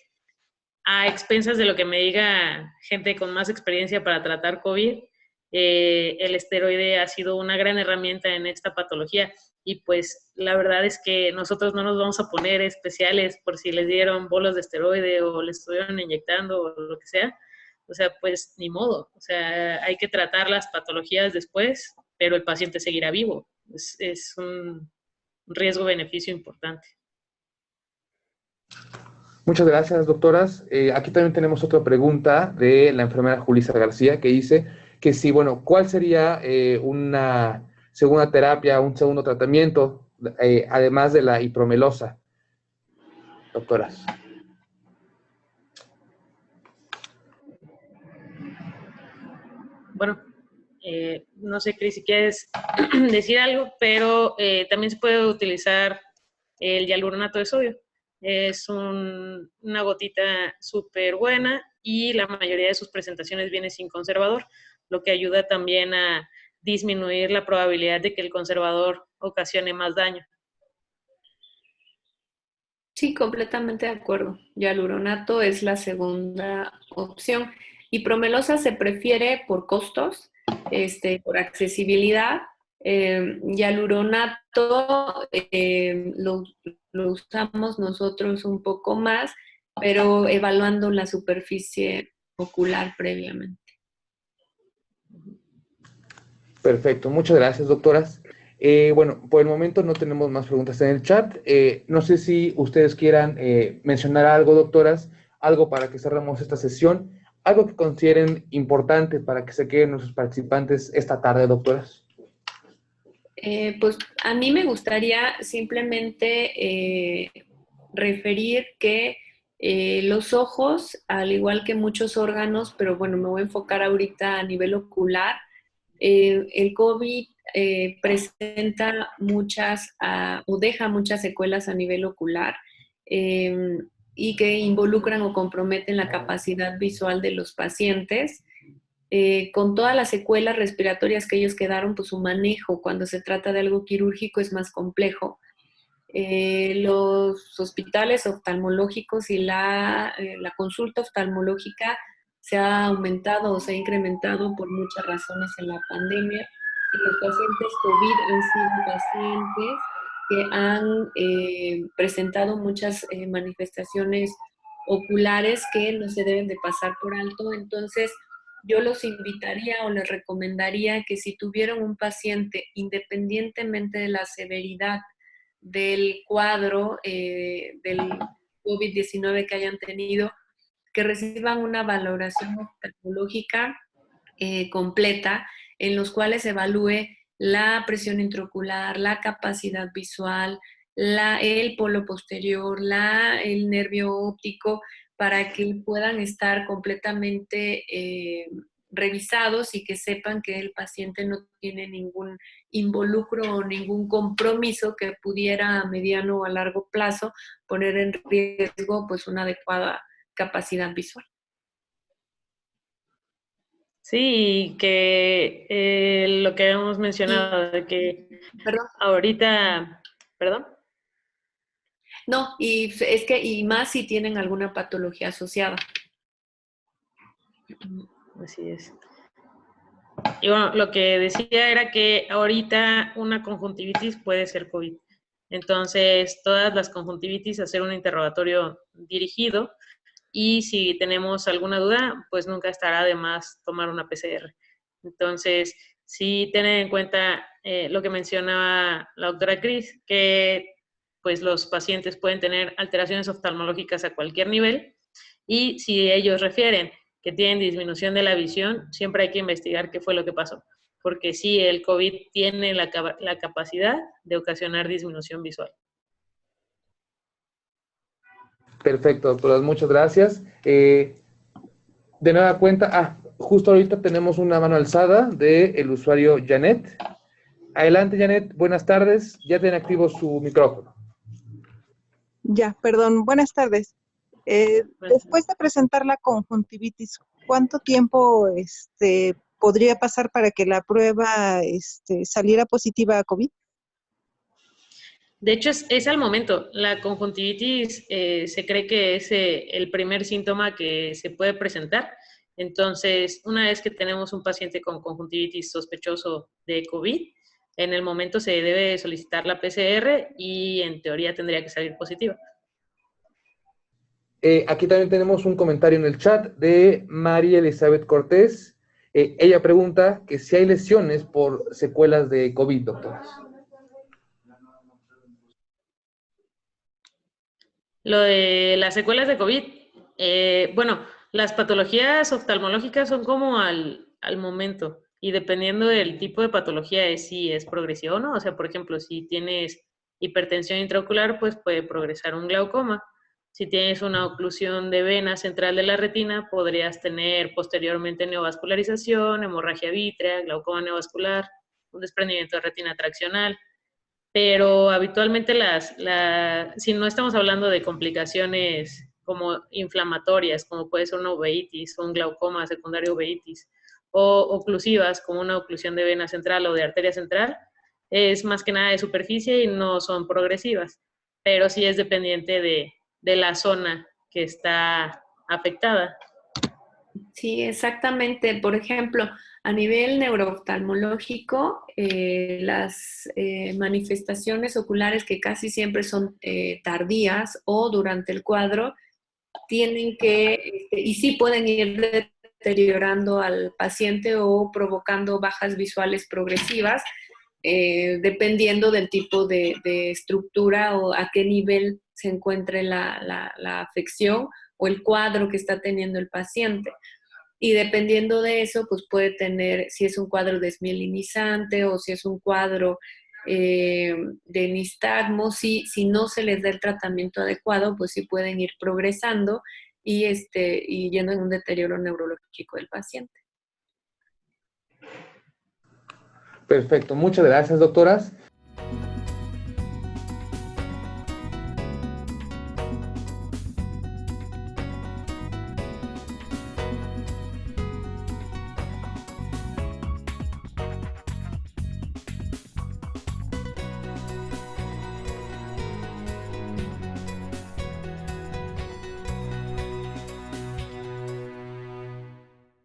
a expensas de lo que me diga gente con más experiencia para tratar COVID, el esteroide ha sido una gran herramienta en esta patología, y pues la verdad es que nosotros no nos vamos a poner especiales por si les dieron bolos de esteroide o les estuvieron inyectando o lo que sea. O sea, pues ni modo. O sea, hay que tratar las patologías después, pero el paciente seguirá vivo. Es un riesgo-beneficio importante. Muchas gracias, doctoras. Aquí también tenemos otra pregunta de la enfermera Julissa García, que dice que sí, bueno, ¿cuál sería una segunda terapia, un segundo tratamiento, además de la hipromelosa, doctoras? Bueno, no sé, Cris, si quieres decir algo, pero también se puede utilizar el hialuronato de sodio. Es una gotita súper buena, y la mayoría de sus presentaciones viene sin conservador, lo que ayuda también a disminuir la probabilidad de que el conservador ocasione más daño. Sí, completamente de acuerdo. Hialuronato es la segunda opción. Y Promelosa se prefiere por costos, por accesibilidad. Hialuronato lo usamos nosotros un poco más, pero evaluando la superficie ocular previamente. Perfecto, muchas gracias, doctoras. Bueno, por el momento no tenemos más preguntas en el chat. No sé si ustedes quieran mencionar algo, doctoras, algo para que cerremos esta sesión, algo que consideren importante para que se queden nuestros participantes esta tarde, doctoras. Pues a mí me gustaría simplemente referir que los ojos, al igual que muchos órganos, pero bueno, me voy a enfocar ahorita a nivel ocular, el COVID presenta muchas o deja muchas secuelas a nivel ocular y que involucran o comprometen la capacidad visual de los pacientes. Con todas las secuelas respiratorias que ellos quedaron, pues su manejo cuando se trata de algo quirúrgico es más complejo. Los hospitales oftalmológicos y la consulta oftalmológica se ha aumentado o se ha incrementado por muchas razones en la pandemia. Y los pacientes COVID han sido pacientes que han presentado muchas manifestaciones oculares que no se deben de pasar por alto. Entonces, yo los invitaría o les recomendaría que si tuvieron un paciente, independientemente de la severidad del cuadro del COVID-19 que hayan tenido, que reciban una valoración oftalmológica completa, en los cuales se evalúe la presión intraocular, la capacidad visual, el polo posterior, el nervio óptico, para que puedan estar completamente revisados y que sepan que el paciente no tiene ningún involucro o ningún compromiso que pudiera a mediano o a largo plazo poner en riesgo pues una adecuada capacidad visual. Sí, que lo que hemos mencionado, de que ¿Perdón? ahorita, ¿perdón? No, y más si tienen alguna patología asociada. Así es. Y bueno, lo que decía era que ahorita una conjuntivitis puede ser COVID. Entonces, todas las conjuntivitis, hacer un interrogatorio dirigido, y si tenemos alguna duda, pues nunca estará de más tomar una PCR. Entonces, sí tener en cuenta lo que mencionaba la doctora Cris, que pues los pacientes pueden tener alteraciones oftalmológicas a cualquier nivel, y si ellos refieren que tienen disminución de la visión, siempre hay que investigar qué fue lo que pasó, porque sí, el COVID tiene la capacidad de ocasionar disminución visual. Perfecto, doctoras, muchas gracias. De nueva cuenta, justo ahorita tenemos una mano alzada del usuario Janet. Adelante, Janet, buenas tardes. Ya tiene activo su micrófono. Ya, perdón, buenas tardes. Después de presentar la conjuntivitis, ¿cuánto tiempo podría pasar para que la prueba saliera positiva a COVID? De hecho, es al momento. La conjuntivitis se cree que es el primer síntoma que se puede presentar. Entonces, una vez que tenemos un paciente con conjuntivitis sospechoso de COVID, en el momento se debe solicitar la PCR y en teoría tendría que salir positiva. Aquí también tenemos un comentario en el chat de María Elizabeth Cortés. Ella pregunta que si hay lesiones por secuelas de COVID, doctores. Lo de las secuelas de COVID, bueno, las patologías oftalmológicas son como al momento, y dependiendo del tipo de patología es si es progresivo o no. O sea, por ejemplo, si tienes hipertensión intraocular, pues puede progresar un glaucoma. Si tienes una oclusión de vena central de la retina, podrías tener posteriormente neovascularización, hemorragia vítrea, glaucoma neovascular, un desprendimiento de retina traccional. Pero habitualmente si no estamos hablando de complicaciones como inflamatorias, como puede ser una uveitis o un glaucoma secundario uveitis, o oclusivas, como una oclusión de vena central o de arteria central, es más que nada de superficie y no son progresivas, pero sí es dependiente de la zona que está afectada. Sí, exactamente. Por ejemplo, a nivel neurooftalmológico, las manifestaciones oculares que casi siempre son tardías o durante el cuadro, tienen que, y sí pueden ir deteriorando al paciente o provocando bajas visuales progresivas, dependiendo del tipo de estructura o a qué nivel se encuentre la afección o el cuadro que está teniendo el paciente. Y dependiendo de eso, pues puede tener, si es un cuadro desmielinizante o si es un cuadro de nistagmo, si no se les da el tratamiento adecuado, pues sí pueden ir progresando y yendo en un deterioro neurológico del paciente. Perfecto, muchas gracias, doctoras.